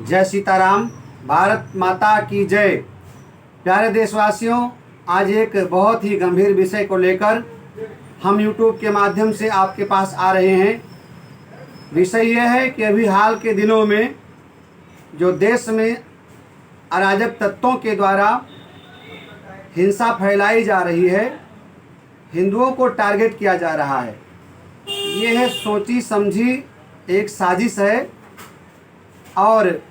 जय सीताराम, भारत माता की जय। प्यारे देशवासियों, आज एक बहुत ही गंभीर विषय को लेकर हम YouTube के माध्यम से आपके पास आ रहे हैं। विषय यह है कि अभी हाल के दिनों में जो देश में अराजक तत्वों के द्वारा हिंसा फैलाई जा रही है, हिंदुओं को टारगेट किया जा रहा है। ये है सोची समझी एक साजिश है और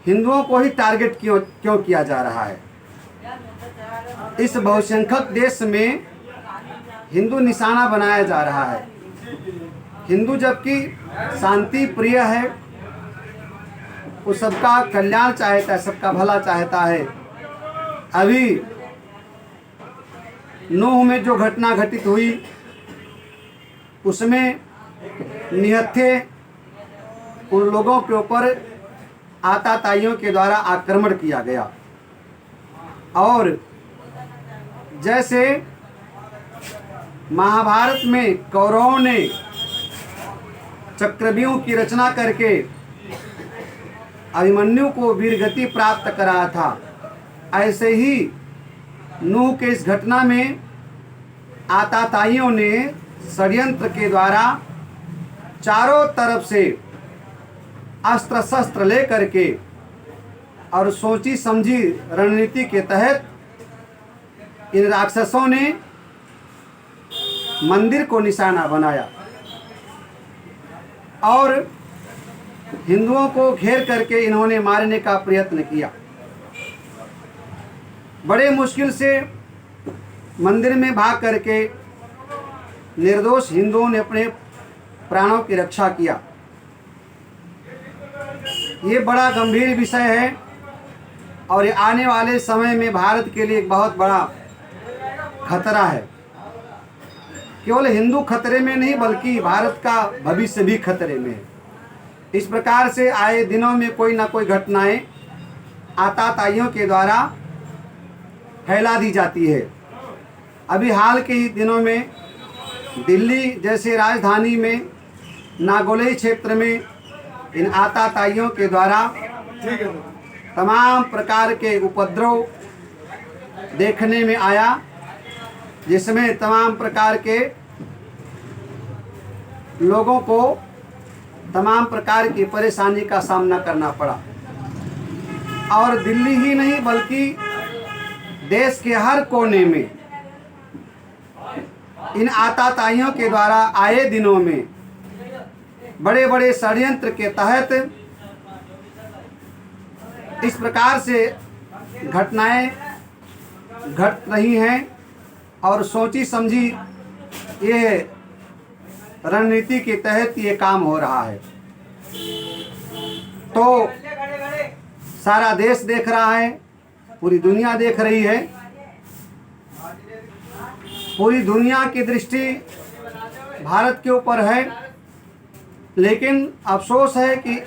हिंदुओं को ही टारगेट क्यों किया जा रहा है। इस बहुसंख्यक देश में हिंदू निशाना बनाया जा रहा है। हिंदू जबकि शांति प्रिय है, वो सबका कल्याण चाहता है, सबका भला चाहता है। अभी नूह में जो घटना घटित हुई उसमें निहत्थे उन लोगों के ऊपर आतताइयों के द्वारा आक्रमण किया गया और जैसे महाभारत में कौरवों ने चक्रव्यूह की रचना करके अभिमन्यु को वीरगति प्राप्त कराया था, ऐसे ही नूह के इस घटना में आतताइयों ने षड्यंत्र के द्वारा चारों तरफ से अस्त्र शस्त्र लेकर के और सोची समझी रणनीति के तहत इन राक्षसों ने मंदिर को निशाना बनाया और हिंदुओं को घेर करके इन्होंने मारने का प्रयत्न किया। बड़े मुश्किल से मंदिर में भाग करके निर्दोष हिंदुओं ने अपने प्राणों की रक्षा किया। ये बड़ा गंभीर विषय है और ये आने वाले समय में भारत के लिए एक बहुत बड़ा खतरा है। केवल हिंदू खतरे में नहीं बल्कि भारत का भविष्य भी खतरे में है। इस प्रकार से आए दिनों में कोई ना कोई घटनाएं आतताइयों के द्वारा फैला दी जाती है। अभी हाल के ही दिनों में दिल्ली जैसे राजधानी में नागौली क्षेत्र में इन आतताइयों के द्वारा तमाम प्रकार के उपद्रव देखने में आया, जिसमें तमाम प्रकार के लोगों को तमाम प्रकार की परेशानी का सामना करना पड़ा। और दिल्ली ही नहीं बल्कि देश के हर कोने में इन आतताइयों के द्वारा आए दिनों में बड़े बड़े षड्यंत्र के तहत इस प्रकार से घटनाएं घट रही हैं और सोची समझी ये रणनीति के तहत ये काम हो रहा है। तो सारा देश देख रहा है, पूरी दुनिया देख रही है। पूरी दुनिया की दृष्टि भारत के ऊपर है, लेकिन अफसोस है कि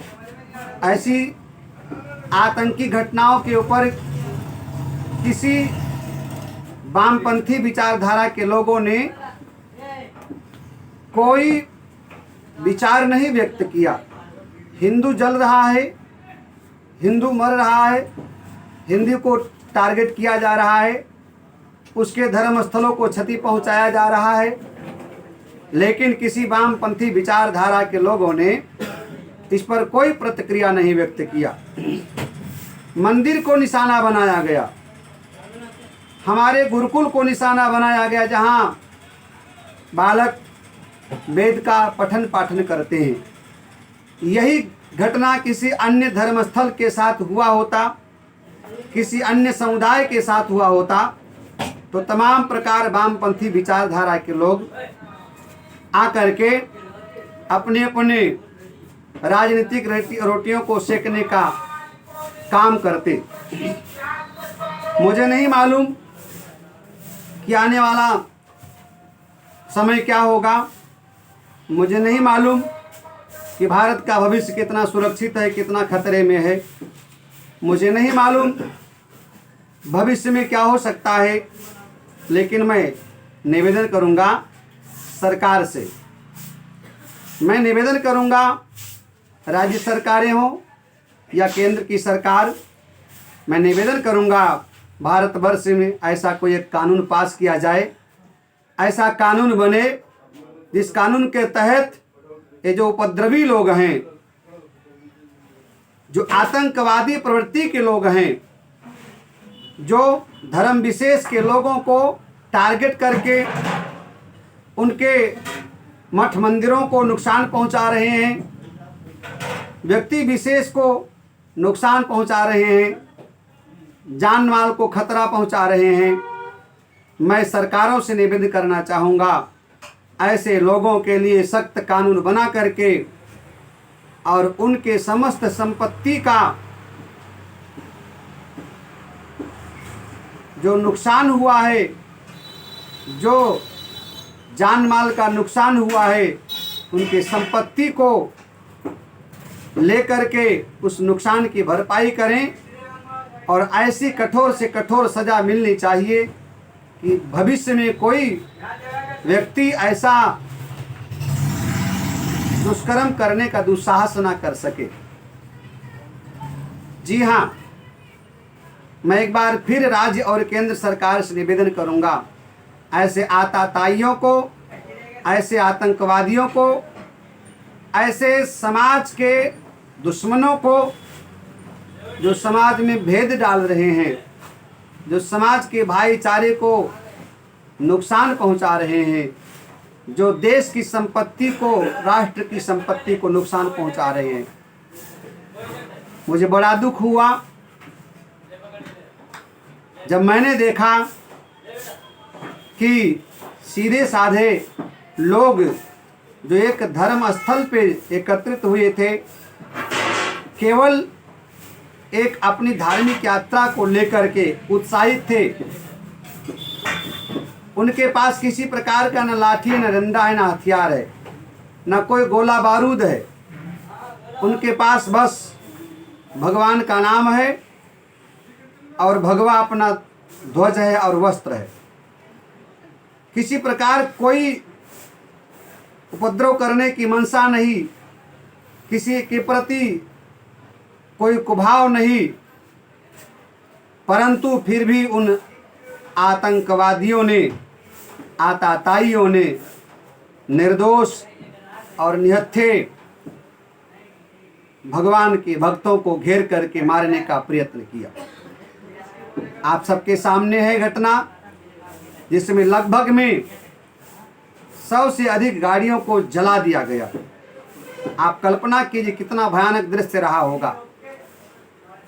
ऐसी आतंकी घटनाओं के ऊपर किसी वामपंथी विचारधारा के लोगों ने कोई विचार नहीं व्यक्त किया। हिंदू जल रहा है, हिंदू मर रहा है, हिंदू को टारगेट किया जा रहा है, उसके धर्म स्थलों को क्षति पहुंचाया जा रहा है, लेकिन किसी वामपंथी विचारधारा के लोगों ने इस पर कोई प्रतिक्रिया नहीं व्यक्त किया। मंदिर को निशाना बनाया गया, हमारे गुरुकुल को निशाना बनाया गया, जहां बालक वेद का पठन पाठन करते हैं। यही घटना किसी अन्य धर्मस्थल के साथ हुआ होता, किसी अन्य समुदाय के साथ हुआ होता, तो तमाम प्रकार वामपंथी विचारधारा के लोग आकर के अपने अपने राजनीतिक रोटियों को सेकने का काम करते। मुझे नहीं मालूम कि आने वाला समय क्या होगा, मुझे नहीं मालूम कि भारत का भविष्य कितना सुरक्षित है, कितना खतरे में है, मुझे नहीं मालूम भविष्य में क्या हो सकता है। लेकिन मैं निवेदन करूंगा सरकार से, मैं निवेदन करूंगा राज्य सरकारें हों या केंद्र की सरकार, मैं निवेदन करूंगा भारतवर्ष में ऐसा कोई एक कानून पास किया जाए, ऐसा कानून बने जिस कानून के तहत ये जो उपद्रवी लोग हैं, जो आतंकवादी प्रवृत्ति के लोग हैं, जो धर्म विशेष के लोगों को टारगेट करके उनके मठ मंदिरों को नुकसान पहुंचा रहे हैं, व्यक्ति विशेष को नुकसान पहुंचा रहे हैं, जान माल को खतरा पहुंचा रहे हैं, मैं सरकारों से निवेदन करना चाहूँगा ऐसे लोगों के लिए सख्त कानून बना करके और उनके समस्त संपत्ति का जो नुकसान हुआ है, जो जान माल का नुकसान हुआ है, उनके संपत्ति को लेकर के उस नुकसान की भरपाई करें और ऐसी कठोर से कठोर सज़ा मिलनी चाहिए कि भविष्य में कोई व्यक्ति ऐसा दुष्कर्म करने का दुस्साहस ना कर सके। जी हाँ, मैं एक बार फिर राज्य और केंद्र सरकार से निवेदन करूंगा, ऐसे आतताइयों को, ऐसे आतंकवादियों को, ऐसे समाज के दुश्मनों को जो समाज में भेद डाल रहे हैं, जो समाज के भाईचारे को नुकसान पहुंचा रहे हैं, जो देश की संपत्ति को, राष्ट्र की संपत्ति को नुकसान पहुंचा रहे हैं। मुझे बड़ा दुख हुआ जब मैंने देखा कि सीधे साधे लोग जो एक धर्म स्थल पे एकत्रित हुए थे, केवल एक अपनी धार्मिक यात्रा को लेकर के उत्साहित थे। उनके पास किसी प्रकार का न लाठी है, न डंडा है, न हथियार है, न कोई गोला बारूद है। उनके पास बस भगवान का नाम है और भगवा अपना ध्वज है और वस्त्र है। किसी प्रकार कोई उपद्रव करने की मंशा नहीं, किसी के प्रति कोई कुभाव नहीं, परंतु फिर भी उन आतंकवादियों ने, आतताइयों ने निर्दोष और निहत्थे भगवान के भक्तों को घेर करके मारने का प्रयत्न किया। आप सबके सामने है घटना जिसमें लगभग में 100 से अधिक गाड़ियों को जला दिया गया। आप कल्पना कीजिए कितना भयानक दृश्य रहा होगा।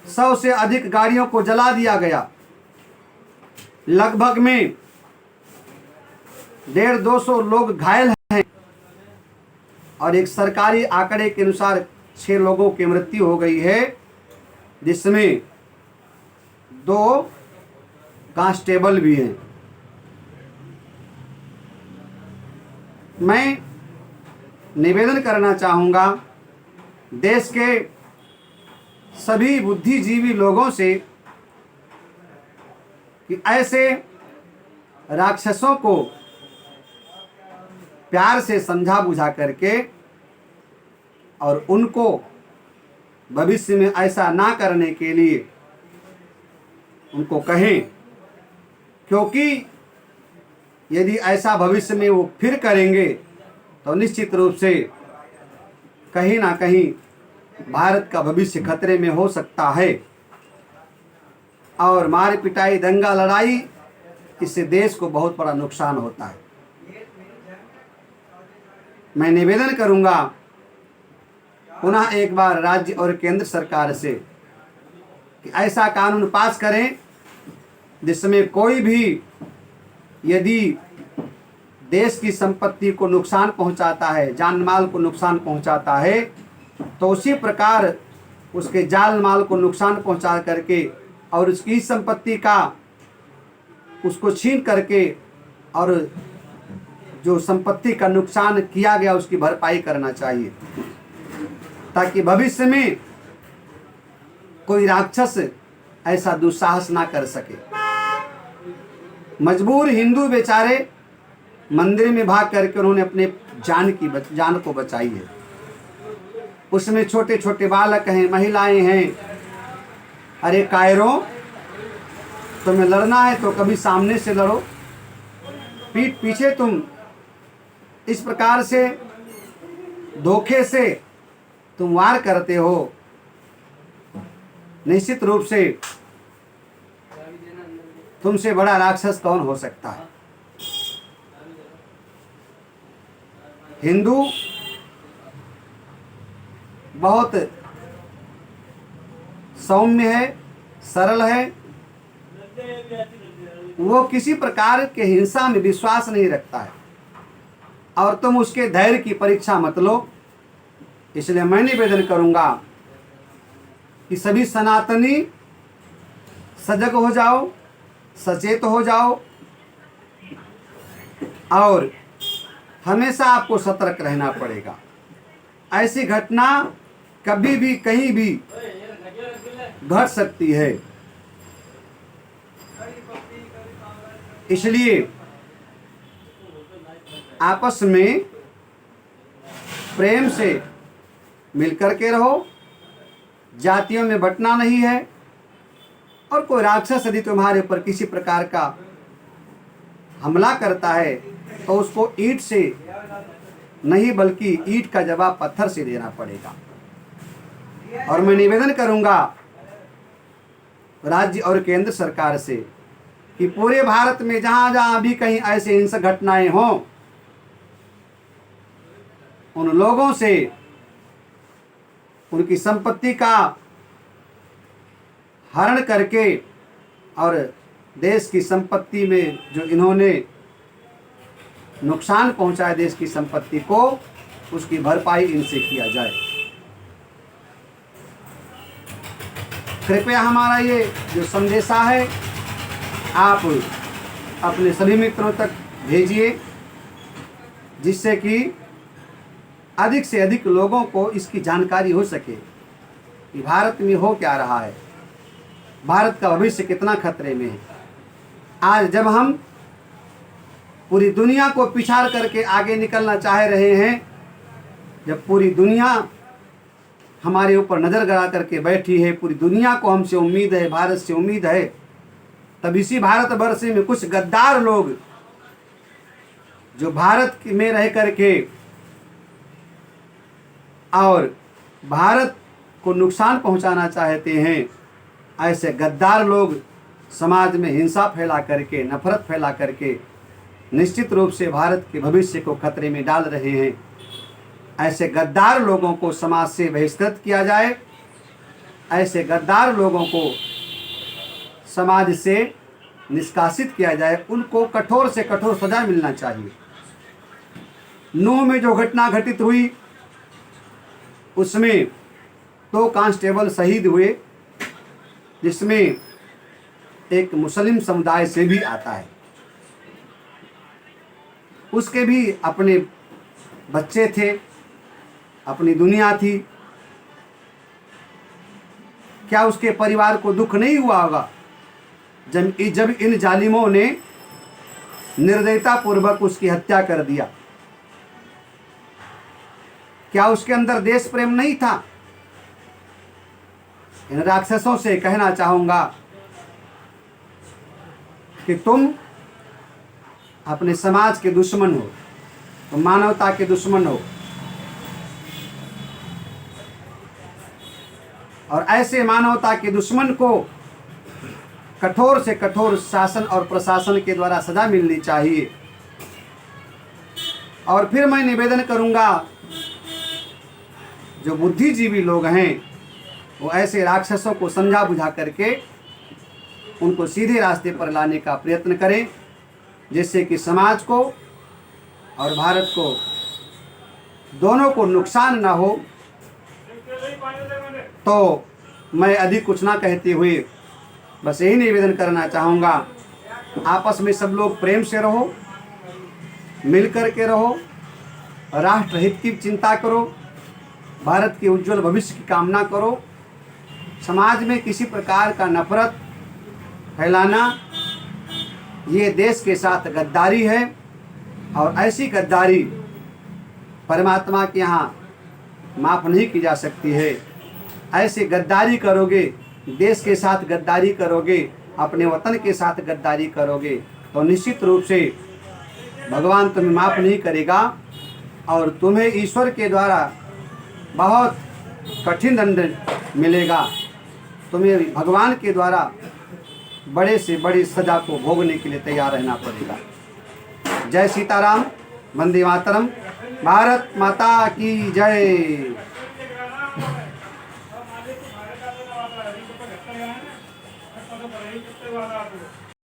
100 से अधिक गाड़ियों को जला दिया गया। लगभग में 150-200 लोग घायल हैं और एक सरकारी आंकड़े के अनुसार 6 लोगों की मृत्यु हो गई है, जिसमें 2 कांस्टेबल भी हैं। मैं निवेदन करना चाहूँगा देश के सभी बुद्धिजीवी लोगों से कि ऐसे राक्षसों को प्यार से समझा बुझा करके और उनको भविष्य में ऐसा ना करने के लिए उनको कहें, क्योंकि यदि ऐसा भविष्य में वो फिर करेंगे तो निश्चित रूप से कहीं ना कहीं भारत का भविष्य खतरे में हो सकता है और मार पिटाई, दंगा, लड़ाई, इससे देश को बहुत बड़ा नुकसान होता है। मैं निवेदन करूंगा पुनः एक बार राज्य और केंद्र सरकार से कि ऐसा कानून पास करें जिसमें कोई भी यदि देश की संपत्ति को नुकसान पहुंचाता है, जान माल को नुकसान पहुंचाता है, तो उसी प्रकार उसके जान माल को नुकसान पहुंचा करके और उसकी संपत्ति का उसको छीन करके और जो संपत्ति का नुकसान किया गया उसकी भरपाई करना चाहिए, ताकि भविष्य में कोई राक्षस ऐसा दुस्साहस ना कर सके। मजबूर हिंदू बेचारे मंदिर में भाग करके उन्होंने अपने जान को बचाई है। उसमें छोटे छोटे बालक हैं, महिलाएं हैं। अरे कायरों, तुम्हें लड़ना है तो कभी सामने से लड़ो, पीठ पीछे तुम इस प्रकार से धोखे से तुम वार करते हो। निश्चित रूप से तुमसे बड़ा राक्षस कौन हो सकता है। हिंदू बहुत सौम्य है, सरल है, वो किसी प्रकार के हिंसा में विश्वास नहीं रखता है, और तुम उसके धैर्य की परीक्षा मत लो। इसलिए मैं निवेदन करूंगा कि सभी सनातनी सजग हो जाओ, सचेत हो जाओ, और हमेशा आपको सतर्क रहना पड़ेगा। ऐसी घटना कभी भी कहीं भी घट सकती है। इसलिए आपस में प्रेम से मिलकर के रहो, जातियों में बंटना नहीं है। और कोई राक्षस यदि तुम्हारे ऊपर किसी प्रकार का हमला करता है तो उसको ईंट से नहीं बल्कि ईंट का जवाब पत्थर से देना पड़ेगा। और मैं निवेदन करूंगा राज्य और केंद्र सरकार से कि पूरे भारत में जहां जहां भी कहीं ऐसे हिंसक घटनाएं हों, उन लोगों से उनकी संपत्ति का हरण करके और देश की संपत्ति में जो इन्होंने नुकसान पहुंचाया देश की संपत्ति को, उसकी भरपाई इनसे किया जाए। कृपया हमारा ये जो संदेशा है आप अपने सभी मित्रों तक भेजिए, जिससे कि अधिक से अधिक लोगों को इसकी जानकारी हो सके कि भारत में हो क्या रहा है, भारत का भविष्य कितना खतरे में है। आज जब हम पूरी दुनिया को पिछाड़ करके आगे निकलना चाह रहे हैं, जब पूरी दुनिया हमारे ऊपर नज़र गड़ा करके बैठी है, पूरी दुनिया को हमसे उम्मीद है, भारत से उम्मीद है, तब इसी भारतवर्ष में कुछ गद्दार लोग जो भारत में रह करके और भारत को नुकसान पहुंचाना चाहते हैं, ऐसे गद्दार लोग समाज में हिंसा फैला करके, नफरत फैला करके निश्चित रूप से भारत के भविष्य को खतरे में डाल रहे हैं। ऐसे गद्दार लोगों को समाज से बहिष्कृत किया जाए, ऐसे गद्दार लोगों को समाज से निष्कासित किया जाए, उनको कठोर से कठोर सजा मिलना चाहिए। नूह में जो घटना घटित हुई उसमें 2 कांस्टेबल शहीद हुए, जिसमें एक मुस्लिम समुदाय से भी आता है। उसके भी अपने बच्चे थे, अपनी दुनिया थी। क्या उसके परिवार को दुख नहीं हुआ होगा जब इन जालिमों ने निर्दयता पूर्वक उसकी हत्या कर दिया? क्या उसके अंदर देश प्रेम नहीं था? इन राक्षसों से कहना चाहूंगा कि तुम अपने समाज के दुश्मन हो, तुम मानवता के दुश्मन हो, और ऐसे मानवता के दुश्मन को कठोर से कठोर शासन और प्रशासन के द्वारा सजा मिलनी चाहिए। और फिर मैं निवेदन करूंगा, जो बुद्धिजीवी लोग हैं वो ऐसे राक्षसों को समझा बुझा करके उनको सीधे रास्ते पर लाने का प्रयत्न करें, जिससे कि समाज को और भारत को दोनों को नुकसान ना हो। तो मैं अधिक कुछ ना कहते हुए बस यही निवेदन करना चाहूँगा, आपस में सब लोग प्रेम से रहो, मिल कर के रहो, राष्ट्र हित की चिंता करो, भारत के उज्जवल भविष्य की कामना करो। समाज में किसी प्रकार का नफरत फैलाना ये देश के साथ गद्दारी है, और ऐसी गद्दारी परमात्मा के यहाँ माफ़ नहीं की जा सकती है। ऐसे गद्दारी करोगे, देश के साथ गद्दारी करोगे, अपने वतन के साथ गद्दारी करोगे तो निश्चित रूप से भगवान तुम्हें माफ़ नहीं करेगा और तुम्हें ईश्वर के द्वारा बहुत कठिन दंड मिलेगा। तुम्हें भगवान के द्वारा बड़े से बड़ी सज़ा को भोगने के लिए तैयार रहना पड़ेगा। जय सीताराम, वंदे मातरम, भारत माता की जय।